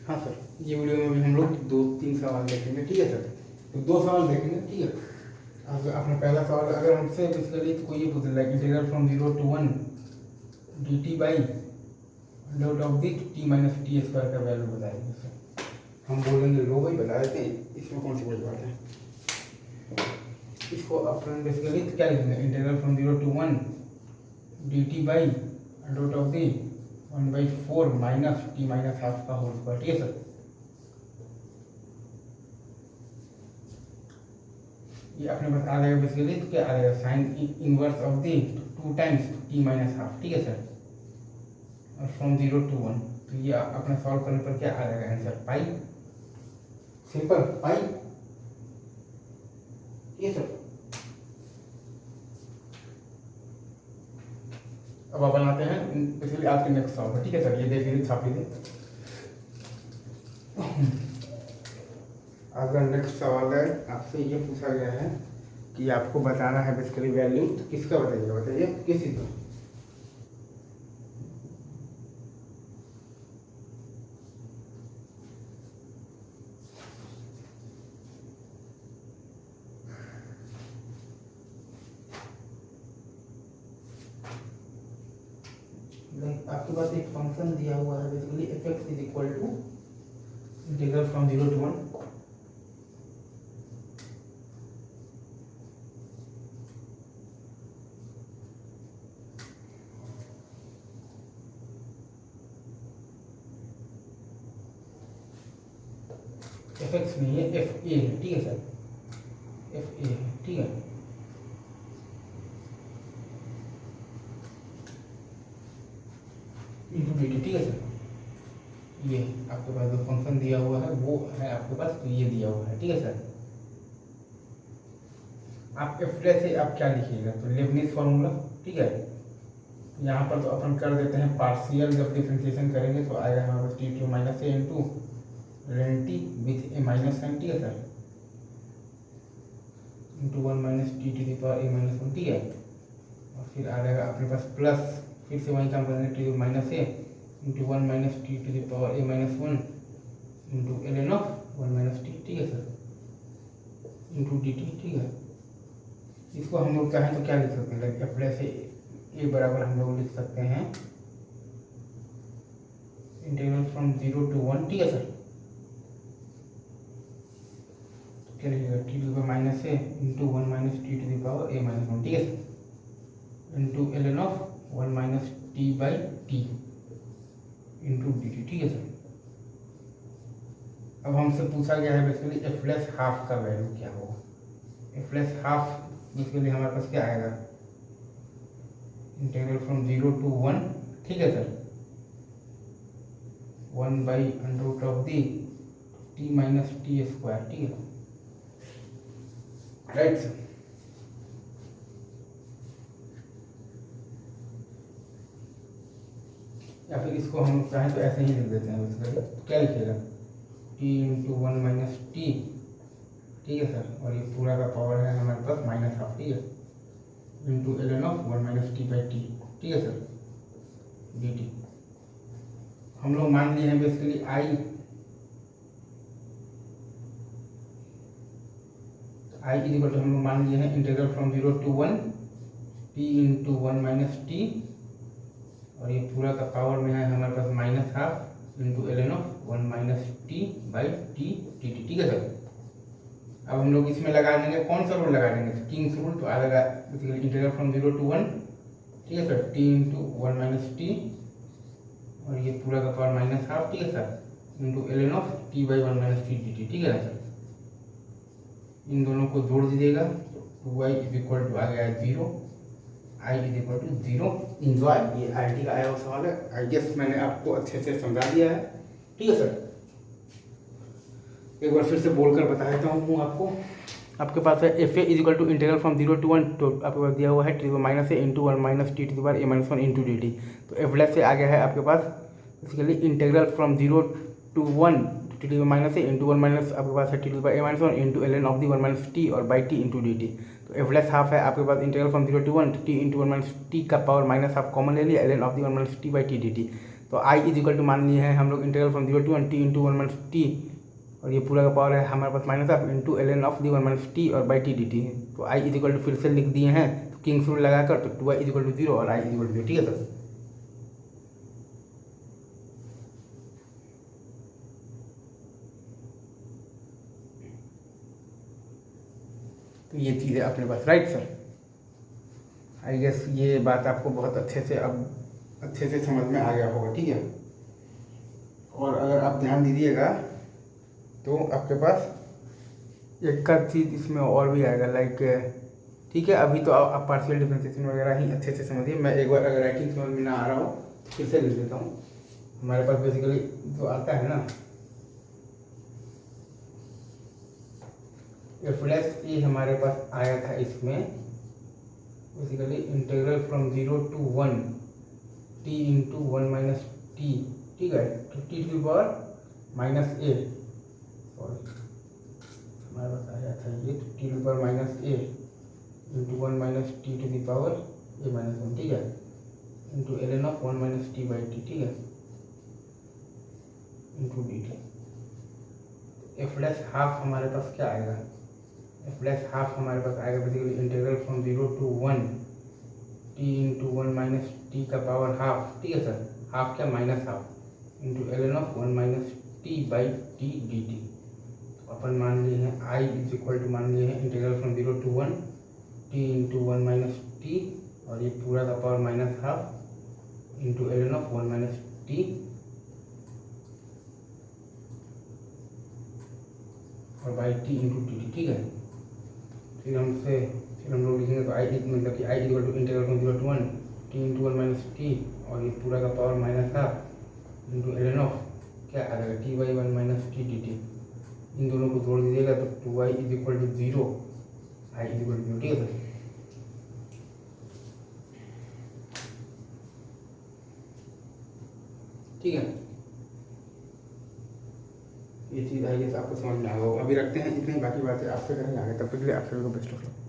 हाँ सर, ये वीडियो में भी हम लोग 2-3 सवाल देखेंगे, ठीक है सर। तो 2 सवाल देखेंगे, ठीक है। अगर आपने पहला सवाल अगर हमसे बेसिकली तो कोई ये पूछ रहा है integral from 0 to 1 dt by under of the t minus t square का वैल्यू बताएंगे सर। हम बोलेंगे लो भाई बता देते हैं, इसमें कौन सी बड़ी बात है। इसको अपन बेसिकली तो क्या लिखेंगे, integral from 0 to 1 dt by under of the 1/4 minus T minus half का होल स्क्वायर, ठीक है सर। ये अपने पास आ जाएगा बेसिकली तो क्या आ जाएगा, sine inverse of the 2 times T minus half, ठीक है सर। और फ्रॉम 0 to 1 तो ये अपने सॉल्व करने पर क्या आ जाएगा आंसर, पाई, सिंपल पाई, ये सर। अब आप बनाते हैं बेसिकली आज के नेक्स्ट सॉल्व, ठीक है सर। ये देख लीजिए, छाप लीजिए। अगर नेक्स्ट सवाल है आपसे ये पूछा गया है कि आपको बताना है बेसिकली वैल्यू, तो किसका बताइएगा, बताइए किस चीज़ का। आपके पास एक फंक्शन दिया हुआ है basically f x is equal to integral from 0 to 1 f x नहीं है, एफ ए है, ठीक है सर, एफ ए है, ठीक है। इंटू डी टी, ठीक है सर। ये आपके पास जो फंक्शन दिया हुआ है वो है आपके पास, तो ये दिया हुआ है, ठीक है सर। आप एफ से आप क्या लिखिएगा, तो लेबनिज फॉर्मूला, ठीक है। यहाँ पर तो अपन कर देते हैं पार्शियल, जब डिफ्रेंशिएशन करेंगे तो आएगा हमारे पास T to minus A into रेन T with a minus sign, ठीक है sir, into 1 minus T to the power A minus 1, ठीक है। और फिर आ जाएगा अपने पास प्लस, फिर से वही काम करेंगे, t to minus A into 1 minus T to the power A minus 1 into L N of 1 minus t, ठीक है सर, इंटू डी टी, ठीक है। इसको हम लोग चाहें तो क्या लिख सकते हैं, एफ प्लस ए बराबर हम लोग लिख सकते हैं इंटीग्रल फ्रॉम 0 to 1, ठीक है सर। क्या लिखिएगा, t to the minus A into 1 minus T to the power A minus 1, ठीक है sir, into L N of 1 minus T by T into D t, ठीक है सर। अब हमसे पूछा गया है बेसिकली एफ प्लस हाफ का वैल्यू क्या होगा। एफ प्लस हाफ बेसिकली हमारे पास क्या आएगा, इंटीग्रल फ्रॉम 0 to 1, ठीक है sir, 1 by under root of the t minus t square, ठीक है, राइट सर। या फिर इसको हम चाहें तो ऐसे ही लिख देते हैं बेसिकली, क्या लिखिएगा, टी इंटू 1 माइनस टी, ठीक है सर, और ये पूरा का पावर है हमारे पास माइनस हाफ, ठीक है, into L N of 1 minus T by t, ठीक है सर, डी टी। हम लोग मान लिए हैं basically I is equal to हम लोग मान लिए हैं integral from 0 to 1 T into 1 minus T, और ये पूरा का पावर में है हमारे पास minus half into L N of 1 minus T by T T T, ठीक है सर। अब हम लोग इसमें लगा देंगे, कौन सा रूल लगा देंगे, किंग्स रूल, तो आ जाएगा इंटीग्रल फ्रॉम 0 to 1, ठीक है sir, t into 1 minus T, और ये पूरा का पावर माइनस हाफ, ठीक है sir, into L N of t by 1 minus T D t, ठीक है ना सर। इन दोनों को जोड़ दीजिएगा, 2y इज इक्वल टू आ गया 0, I is equal to 0। Enjoy, ये आई टी का आया हुआ सवाल है, आई गेस मैंने आपको अच्छे से समझा दिया है, ठीक है सर। एक बार फिर से बोलकर बता देता हूँ आपको। आपके पास है F A is equal to integral from 0 to 1, तो आपके पास दिया हुआ है T minus A into 1 minus T to the power A minus 1 into D T. तो एफ प्लस से आ गया है आपके पास basically integral from 0 to 1 T to minus A into 1 minus आपके पास है T to the power A minus 1 into L N of the 1 minus T और by T into D T. तो एफ प्लस हाफ है आपके पास integral from 0 to 1 T into 1 minus T का power minus half common ले लिया, L N of the 1 minus T by T D T. तो तो आई इज इक्वल टू मान लिए हैं हम लोग integral from 0 to 1 T into 1 minus T, और ये पूरा का पावर है हमारे पास minus half into ln of the 1 minus T और बाई टी डी टी। तो आई इज इक्वल टू फिर से लिख दिए हैं तो किंग्स रूल लगाकर, तो 2i इज इक्वल टू 0 और i इज इक्वल टू 0, ठीक है सर। तो ये चीज़ है अपने पास, राइट सर। आई गेस ये बात आपको बहुत अच्छे से समझ में आ गया होगा, ठीक है। और अगर आप ध्यान दीजिएगा तो आपके पास एक का चीज़ इसमें और भी आएगा, लाइक ठीक है। अभी तो आप पार्शियल डिफरेंशिएशन वगैरह ही अच्छे से समझिए। मैं एक बार अगर राइटिंग समझ में ना आ रहा हो तो फिर से लिख देता हूँ। हमारे पास बेसिकली जो आता है ना, एफ डैश ए हमारे पास आया था इसमें basically integral from 0 to 1 T into 1 minus t, ठीक है, तो t to the power minus a, sorry हमारे पास आया था ये, तो t to the power minus A into 1 minus T to the power A minus 1, ठीक है, into ln of 1 minus T by t, ठीक है, into D t. F dash half हमारे पास क्या आएगा, एफ डैश हाफ हमारे पास आएगा basically integral from 0 to 1 T into 1 minus T का पावर हाफ, ठीक है सर, हाफ क्या minus half into ln of 1 minus T by T D T. तो अपन मान लिए हैं आई इज इक्वल टू मान लिए हैं integral from 0 to 1 T into 1 minus T और ये पूरा का power minus half into ln of 1 minus T और by T into T T, ठीक है। फिर हम लोग लिखेंगे तो आई मतलब कि I equal to integral from 0 to 1 T into 1 minus T और ये पूरा का power minus half into ln of क्या आ जाएगा T by 1 minus T D T. इन दोनों को जोड़ दीजिएगा तो 2i is equal to 0, I is equal to 0, ठीक है सर। ठीक है, ये चीज़ आई गेस आपको समझ में आ गया होगा। अभी रखते हैं इतने, बाकी बातें आपसे करेंगे आगे। तब तक के लिए आप सभी को बेस्ट ऑफ लक।